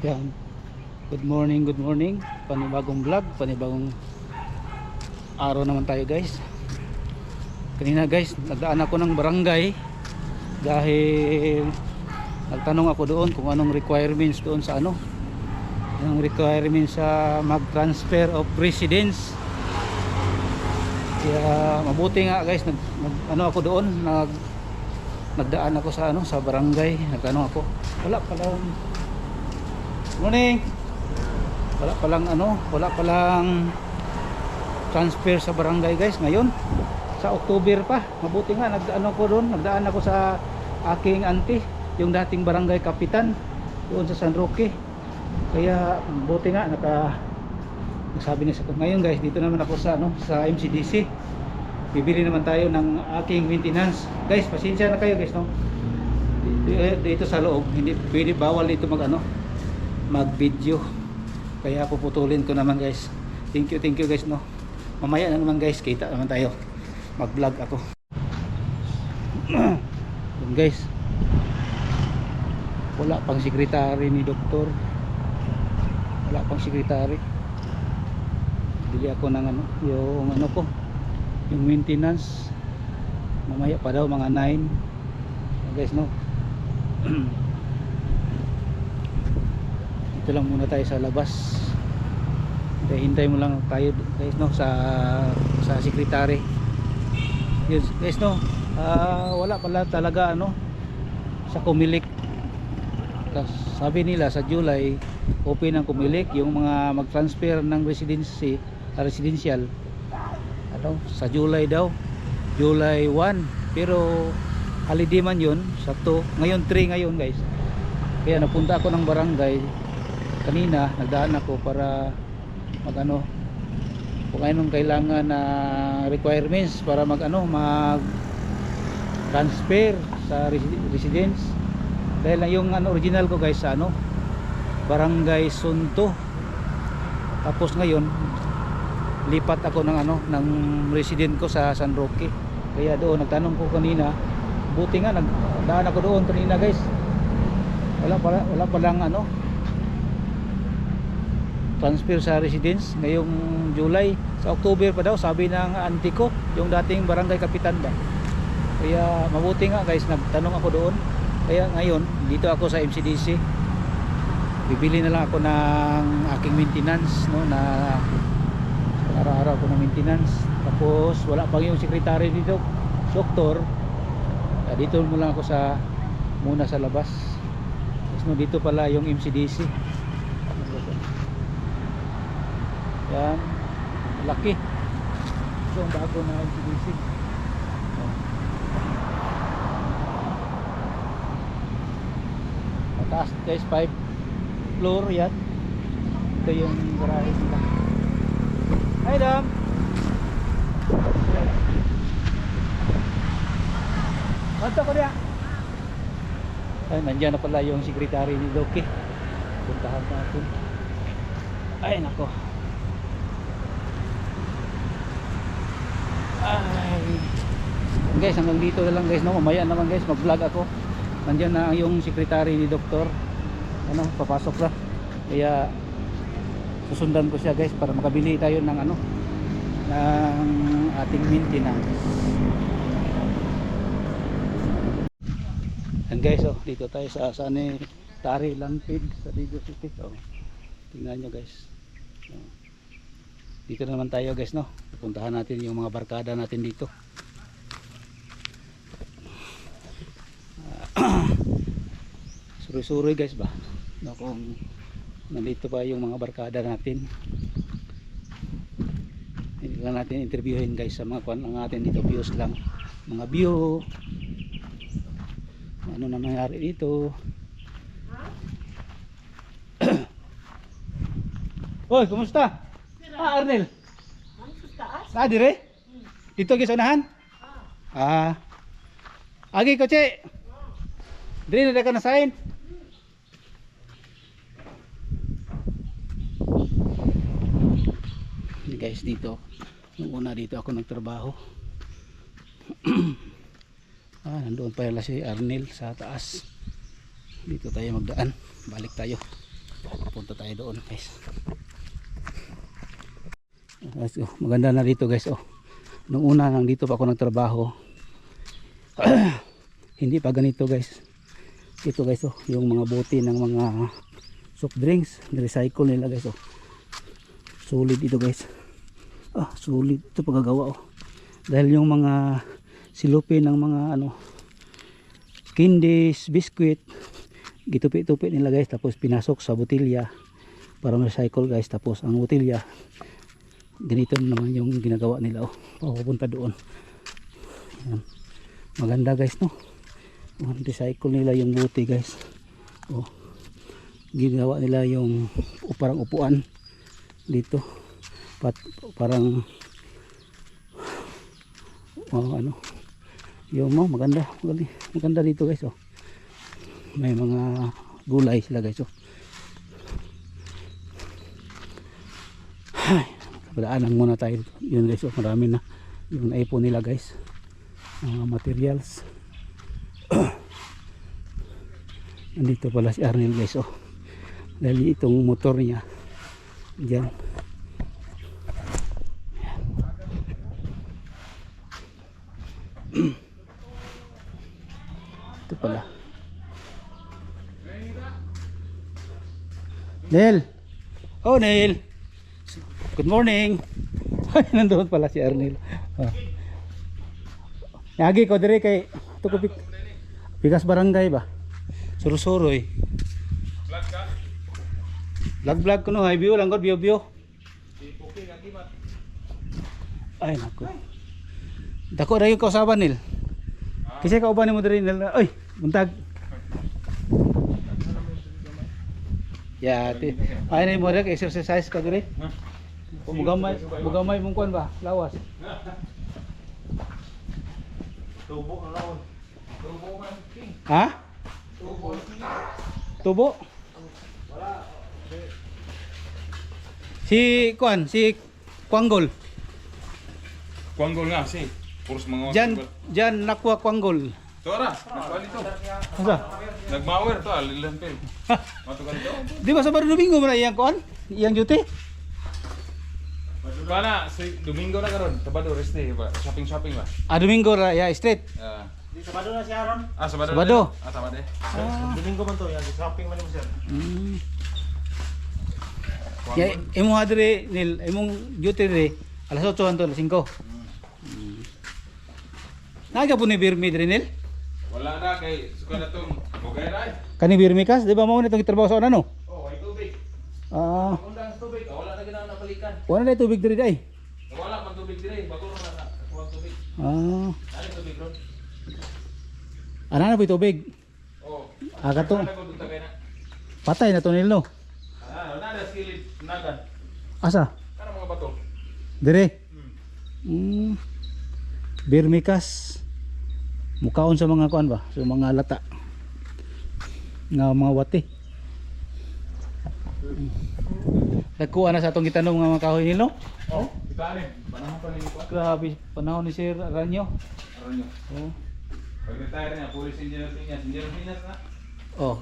Yan. Good morning. Panibagong vlog, panibagong araw naman tayo guys. Kanina guys, nagdaan ako ng barangay dahil nagtanong ako doon kung anong requirements doon sa yung requirements sa mag-transfer of residence. Kaya mabuti nga guys, ako doon, nagdaan ako sa sa barangay, nagtanong ako. Wala palang morning. Wala palang transfer sa barangay guys ngayon. Sa October pa. Mabuti nga nagdaan ako sa aking auntie, yung dating barangay kapitan doon sa San Roque. Kaya mabuti nga nagsabi niya sa ngayon guys, dito naman ako sa MCDC. Bibili naman tayo ng aking maintenance. Guys, pasensya na kayo guys dito sa loob, hindi pwede, bawal dito mag-video. Kaya puputulin ko naman guys. Thank you guys Mamaya na naman guys, kita naman tayo. Mag-vlog ako. Yun guys. Wala pang sekretary ni doktor. Wala pang sekretary. Bili ako ng yung maintenance. Mamaya pa daw mga 9. Guys Ito lang muna tayo sa labas. Hintay mo lang tayo guys sa secretary. Yes guys wala pala talaga sa Comelec. Sabi nila sa July open ang Comelec, yung mga mag-transfer ng residential sa July daw, July 1, pero holiday man yun, Sabto, ngayon 3 ngayon guys. Kaya napunta ako ng barangay kanina, nagdaan ako para kung anong kailangan na requirements para mag transfer sa residence. Dahil yung original ko guys sa Barangay Sunto. Tapos ngayon lipat ako ng resident ko sa San Roque. Kaya doon nagtanong ko kanina, buti nga nagdaan ako doon kanina guys. Wala palang transfer sa residence ngayong July. Sa October pa daw, sabi ng auntie ko, yung dating barangay kapitan ba. Kaya mabuti nga guys, nagtanong ako doon. Kaya ngayon dito ako sa MCDC. Bibili na lang ako ng aking maintenance na araw-araw ko ng maintenance. Tapos wala pang yung secretary dito, doktor. Dito mo lang ako muna sa labas. Tapos dito pala yung MCDC. Yan, laki. Ito ang bago na MCDC. Mataas guys, 5 floor yan. Ito yung garahe nila. Hi Dam. Kanto ko niya. Ay, nandiyan na pala yung secretary ni Loki. Puntahan natin. Ay nako. Ay guys, hanggang dito na lang guys mamaya naman guys mag-vlog ako. Nandiyan na yung secretary ni doktor. Papasok na. Kaya susundan ko siya guys para makabili tayo ng ng ating maintenance. And guys, dito tayo sa Tari Landpig sa Lido City. Tingnan nyo guys. Dito naman tayo guys pupuntahan natin yung mga barkada natin dito. Suri-suri guys ba kung nandito pa yung mga barkada natin. Hindi lang natin interviewin guys sa mga kwan lang natin dito, views lang, mga view, ano na nangyari dito. Hoy, kumusta? Arnel. Dire? Dito gyud sa unahan? Agi ko che. Dire na ka na sign. Guys, dito nung una dito ako nagtrabaho. Nandoon pa si Arnel sa taas. Dito tayo magdaan, balik tayo. Punta tayo doon guys. Guys, oh, maganda na dito guys. Oh. Nung una nandito pa ako nagtrabaho. Hindi pa ganito guys. Ito guys, oh, yung mga bote ng mga soft drinks, recycle nila guys. Oh. Solid ito guys. Ah, solid ito pagkagawa. Oh. Dahil yung mga silupin ng mga ano, candies, biscuit, gitupi-tupi nila guys, tapos pinasok sa botilya para ma-recycle guys. Tapos ang botilya, ganito naman yung ginagawa nila. Oh, papupunta doon. Ayan. Maganda guys, no? Recycle nila yung bote guys. Oh, ginawa nila yung parang upuan dito. Parang ano, yung maganda dito guys. Oh, may mga gulay sila guys. Oh, padaanan muna tayo yun guys. Oh, marami na yung naipon nila guys, materials. Nandito pala si Arnel guys. Oh, dahil itong motor niya dyan. Ito pala Neil. Oh Neil, good morning. Nandoon pala si Arnel. Oh. Yagi ko dire kay tukupik Pikas barangay ba? Surusuroy. Vlog ka? Vlog ko no, hay view lang ko, view. Ay nako. Dako ra yung kausaban nil. Kasi kauban nimo diri nil. Oy, buntag. Ya, ay na mo rek exercise ka diri. Mugamay mong kuan ba? Lawas. Tubo na ron. Tubo man king. Ha? Tubo? Wala. Si kuan, si Kwanggol. Kwanggol nga si. Puros mga Jan nakuha Kwanggol. Tora, nagbali to. Asa? Nagmawer to, alilan pil. Matukan to. Di ba Sabado Domingo man iyang kuan? Iyang duty? Bana, si Domingo na karon, Sabado reste ba? Shopping ba? Ah, Domingo ra ya straight. Di Sabado na si Aaron. Sabado. Sabado. Sabado. Domingo man to, yan shopping man mo sir. Ya imo hadre nil imong duty re alas 8 hangtod alas 5. Naga po ni Birmi diri nil? Wala na kay suka na tong bugay ra. Kani Birmi kas, di ba mo nitong trabaho sa ano? Oh, ay tubig. Ah, Undang sa tubig, wala na ginawa na balikan. wala na tubig diri day. Wala man tubig dire, bago na kuha tubig. Ah, Ano tubig ron? ana na po tubig. Oh. Aga to. Ano ko dutagay na? Patay na to nil no. Wala na skillet nagan. Asa? Ano mga bato? Dire. Birmi kas. Mukaon sa mga kuan ba? Sa mga lata. Nga mga wati. Nagkuha na sa atong gitanong nga mga kahoy nilo. Oh, kita rin. Panahon pa rin ko. Grabe, panahon ni Sir Aranyo. Aron nyo. Oh. Pag-retire na, police engineer Piñas. Engineer Piñas na. Oh.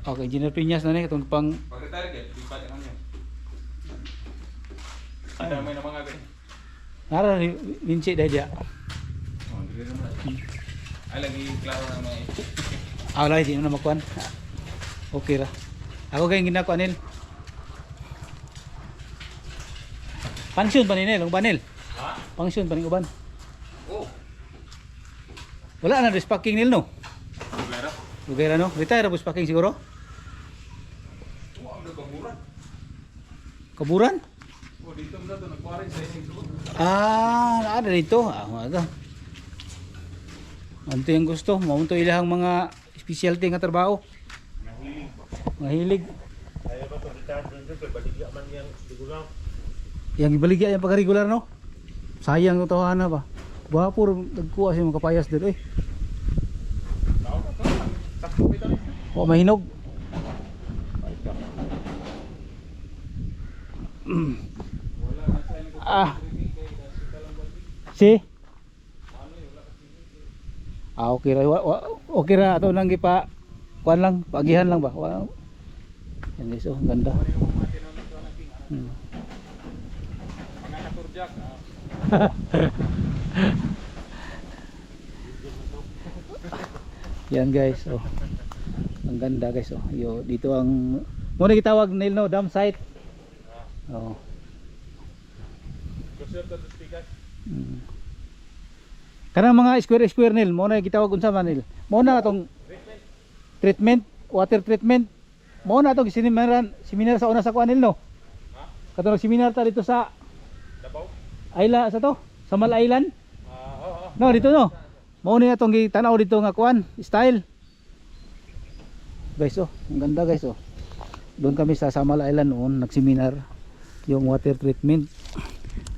Okay, Engineer Piñas na ni katong pang Pag-retire kayo, pipat ang nyo. Ada may na mga ganyan. nara ni Vinci dahil dia. Oh, hindi rin naman. Ay, lagi klaro na mga Alay, di mo na makuan. Okay ra. Ako kayong ginako anil. Pangsyon ba ni Nel? Ang banil? Ha? Pangsyon ba ni uban? Oh. Wala na respacking nil no? Klaro. Lugay ra no? Retire bus packing siguro? Wow, nagkamuran. Kaburan? Oh, dito mo na ito. Nagparin sa isang suot. Ah, ada dito. Ah, mga Anto yung gusto, maunto ilahang mga specialty nga trabaho. Mahilig. Ayaw ba to retard doon sir, baligya man yang digulang. Yang ibaligya yung pagka-regular no? Sayang yung tawahan na ba? Bapur, nagkuha siya mga kapayas dito eh. Tao ka to. Sakto ito. O, mahinog. Wala na sa inyo. Ah. Si? Ah, okay ra. Okay ra ato nang gipa kuan lang, pagihan lang ba? Yan guys, oh, ang ganda. Ano yung mga tinanong ito na king? Hmm. Mga naturjak. Yan guys, oh. Ang ganda guys, oh. Yo, dito ang muna gitawag nil no, dam site. Oh. Kusur to speaker. Mm. Kanang mga square nil, mo na gitawag unsa man nil. Mo na atong treatment, water treatment. Mo na atong seminar sa una sa kuan nil no. Ha? Katong seminar ta dito sa Dabaw? Ayla sa to, sa Mal Island. Oo. No, dito no. Mo ni atong gitanaw dito nga kuan, style. Guys, oh, ang ganda guys, oh. Doon kami sa Samal Island noon, nagseminar yung water treatment.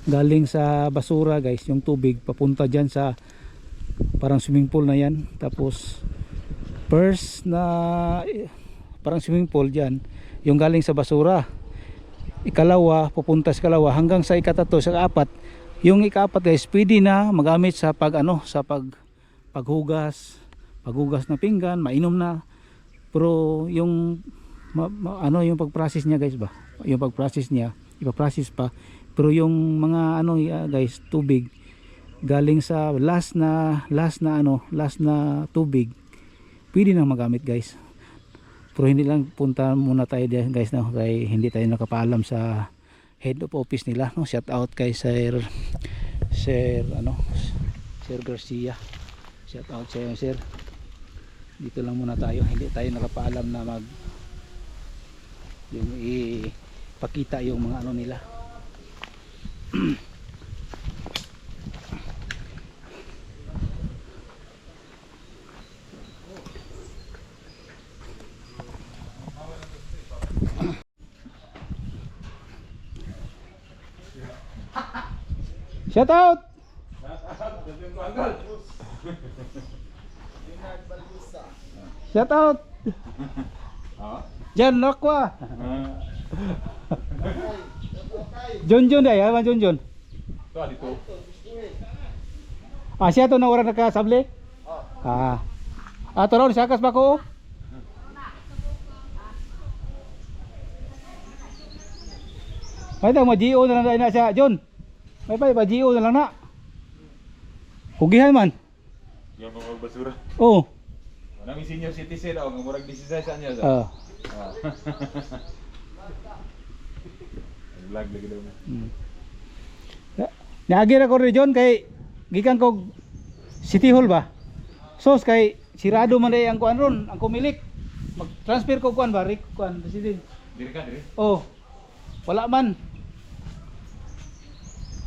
Galing sa basura guys, yung tubig papunta diyan sa parang swimming pool na yan. Tapos first na parang swimming pool diyan, yung galing sa basura. Ikalawa, pupunta sa ikalawa hanggang sa ikatato, sa ikaapat. Yung ikaapat guys, pwede na magamit sa paghugas ng pinggan, mainom na. Pero yung yung pag-process niya guys ba, yung pag-process niya ipa-process pa, pero yung mga guys, tubig galing sa last na tubig pwede nang magamit guys. Pero hindi lang, punta muna tayo diyan guys, no, kay hindi tayo nakapaalam sa head of office nila, no. Shout out kay Sir Garcia, shout out sa iyo sir. Dito lang muna tayo, hindi tayo nakapaalam na yung ipakita yung mga nila. Shout out. Shout out. Jan Lakwa. Junjun day, ha, Junjun. Ito dito. Siya to na orang nakasable? To raw sakas ba ko? May tang ma-GO na lang na siya, John. May pa-GO na lang na. Hugihan man. Yung mga basura. Oo. Nang senior citizen daw, ng murag 16 sa niya. Vlog lagi daw. Naagir ako rin John kay gikan ko City Hall ba. Sos kay sirado man day ang kuan ron, ang kumilik. Mag-transfer ko kuan ba, Rick kuan president. Diri ka diri. Oh. Wala man.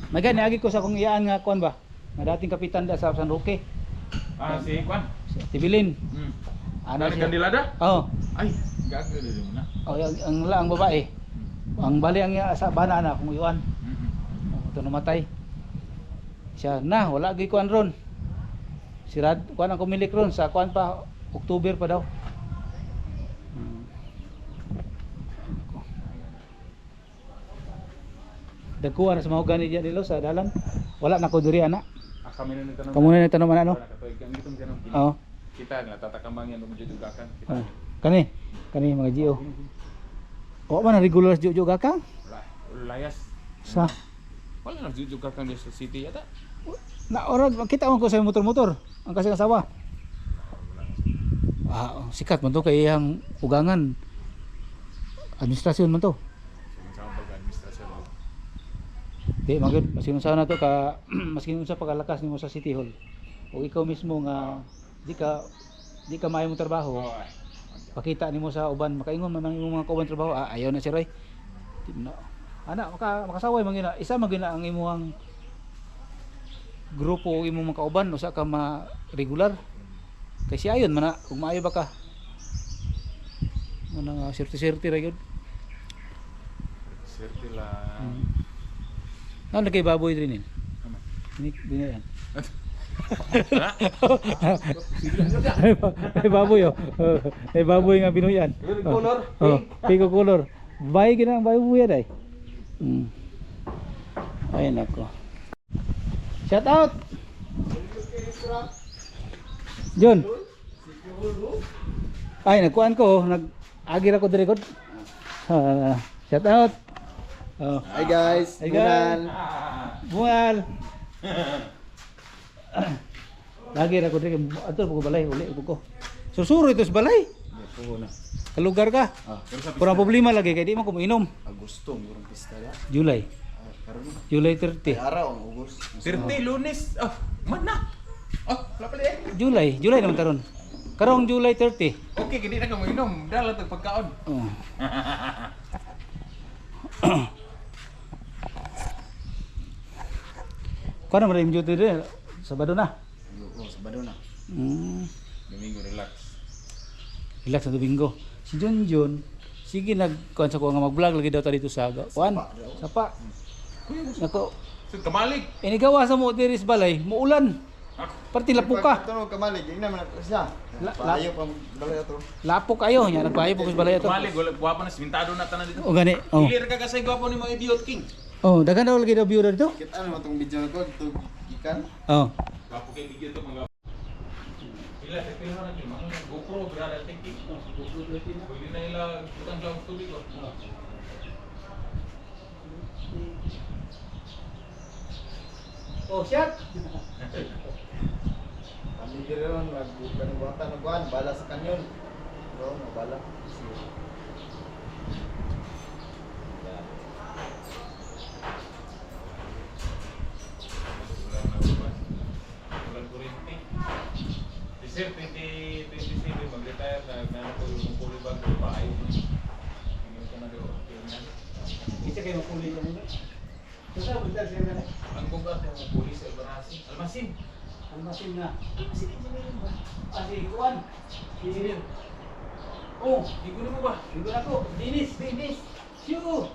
Magani agi ko sa kung iyaan nga kuan ba. Nga dating kapitan da sa San Roque. Si Kwan. Si Tibilin. Ano si Kandilada? Oh. Ay, gago diri mo na. Oh, ang babae. Ang bali ang sa bana na kung iwan. Ito namatay. Siya na wala gi kuan ron. Sirad kuan ang kumilik ron sa kuan pa October pa daw. Dagkuan sa mga gani diyan nilo sa dalan. Wala na ko diri ana. Kami na nagtanong. Kamo na nagtanong man ano? Katuig kang itong tanong. Oo. Kita na tatakambang yan mo judugakan. Kani mga GO. O man regular judugakan? Layas. Sa Wala na judugakan sa city yata. na orag kita ko sa motor-motor ang kasi kasawa. Sikat man to kay iyang ugangan. Administrasyon man to. Sa administrasyon. Di magud masin sana to ka masin unsa pagkalakas nimo sa City Hall. O ikaw mismo nga di ka maayo mo trabaho. Pakita nimo sa uban, makaingon man ang imong mga kauban trabaho. Ayaw na si Roy. Di na. Ana makasaway man gina. Isa man gina ang imong grupo o imong mga kauban usa ka regular. Kasi ayon man na kung maayo ba ka. Mo nga sirti-sirti ra gyud. Sirti lang. Ano kay baboy din eh? Ini yan. Ay baboy oh. Ay baboy nga binuyan. Color. Pico color. Bay gina ang baboy ay. Ay nako. Shout out. John. Ay nagkuan ko, nag-agir ako dire gud. Shout out. Oh. Hi guys, Hi guys. Bungal. Lagi ra ko diri ato ko balay uli ko. Susuro ito sa balay. Kalugar ka. Kurang problema lagi kay di mo ko inom. Agosto, murang pista ya. July. Karon July 30. araw ang August. 30 Lunes. Oh, man na. Oh, wala pala eh. July naman taron. Karong July 30. Okay, gini na ka mo inom. Dala tag pagkaon. Oh. Kuan mo rin duty dire. Sabado na. Oh, Sabado na. Domingo relax. Relax na Domingo. Si Junjun, sige nagkuan sa ko nga mag-vlog lagi daw ta dito sa kuan. Sapa. Nako, So kamalig. inigawa sa mo diri sa balay, muulan. Parti lapok ka. Tunog kamalig, ina man siya. Layo pa balay ato. Lapok kayo nya nagpayo po sa balay ato. Kamalig wala guwapo na simentado na tanan dito. O gani. Oh. Clear ka kasi guwapo ni mga idiot king. Oh, daghan daw lagi daw view dito. Kita ano tong video ko tug ikan. Oh. Guwapo kay idiot to mga. Ila sa pila na ni mga GoPro brada tingki. GoPro dito na. Pwede na ila utang daw tubig ko. Oh, shot. Kami dire ron magbukan ng buhatan ng kuan, bala sa kanyon. Bro, bala. Walang kuryente. Sir, 2027 mag-retire na nano ko yung fully bag ko pa ay. Ngayon ko na daw. Isa kayo mapuli yan muna. Sa bundal siya na. Ang bugat ng mga pulis sa Almasin. Almasin. Almasin na. Si engineer ba? Si kuan. Engineer. Oh, Igulo mo ba? Ibu ako. Dinis. Shoo.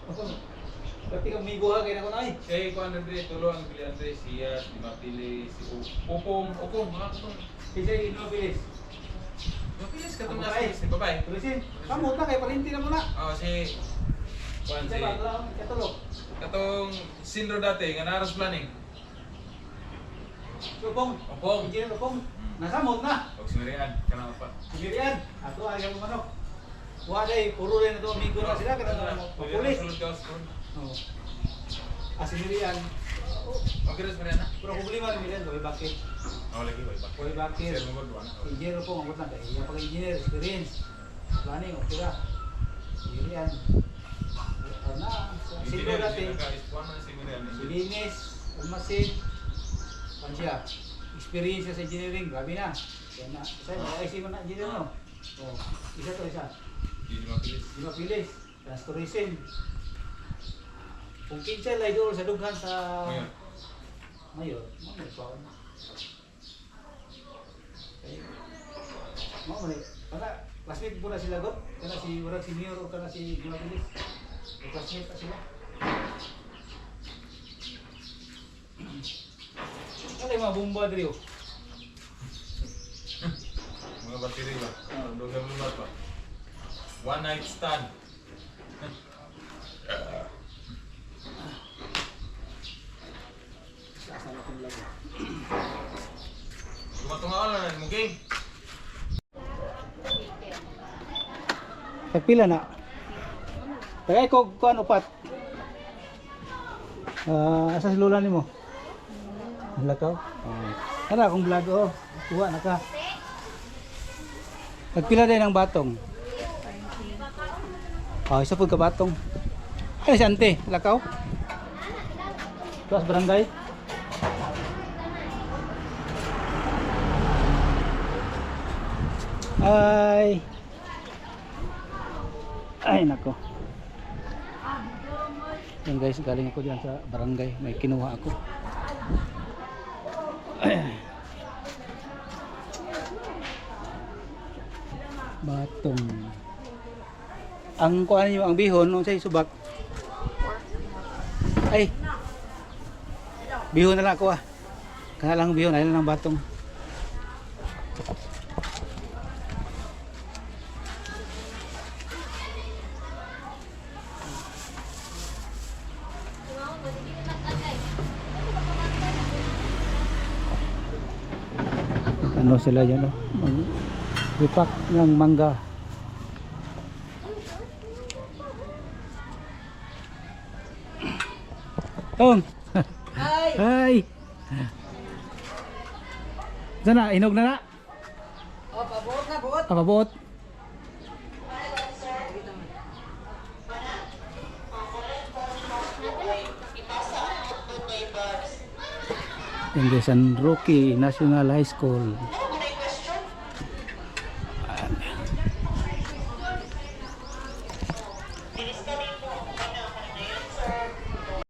Pati kang migo ha kaya na ko na ay. Siya ko Andre, tulo ang pili Andre, siya, di mapili si Upong, mga kutong. Isa yung inobilis. Mapilis ka itong Ang nasa si babae. Tulisin. Kamot na kay palinti na muna. Oo, si Juan, Isa si ba? Wala akong katulog. katong Sinro dati, nga naras planning. Upong. Upong. Engineer Upong. Nasamot na. Huwag sinirian, kanang pa. Sigirian. Ato ayaw mo manok. Waday, puro rin ito amigo na sila. Kaya na mapulis. Sulod ka sa Oh. Asinirian. Mag-iras mo rin na? Pero problema rin nila. Kaya bakit? Oo, lagi, way back. Kaya bakit? Sir, mo ba? Engineer Upong. Ang lang. Kaya pag-engineer, experience. Planning, okay ra. Sigirian. Ito na. Sino dati? Linis, Almasin, Pansya. Experience sa engineering, grabe na. Kaya na, isa, IC mo na engineer no? Oh, isa to isa. Hindi mapilis. Di mapilis, transtorism. Kung kinsa lay doon sa dughan sa Ngayon. mayor, mo may pao. Kaya, mo may, para classmate po na sila go, kana si Urag Senior o kana si Di Mapilis. Classmate pa sila. Ano yung mga bomba dito? Mga battery ba? Doon sa lumat ba? One night stand. Tumatungaan lang natin mo, King. Tagpila na. Tagay ko kuan upat. Asa si lola nimo? Lakaw. Ana akong vlog oh. Tuwa na ka. Tagpila din ang batong. Isa pud ka batong. Ay si ante, lakaw. Tuas barangay. Ay nako. Yan guys, galing ako diyan sa barangay, may kinuha ako. Batong. Ang kuan niyo ang bihon nung say subak. Ay. Bihon na lang ako ah. Kana lang bihon, ay lang batong. Ano sila dyan oh. Mag-repack ng mangga. Tong. Ay! Hi. Sana inog na na. Oh, pabuot na, buot. Papabuot. Yung San Roque National High School.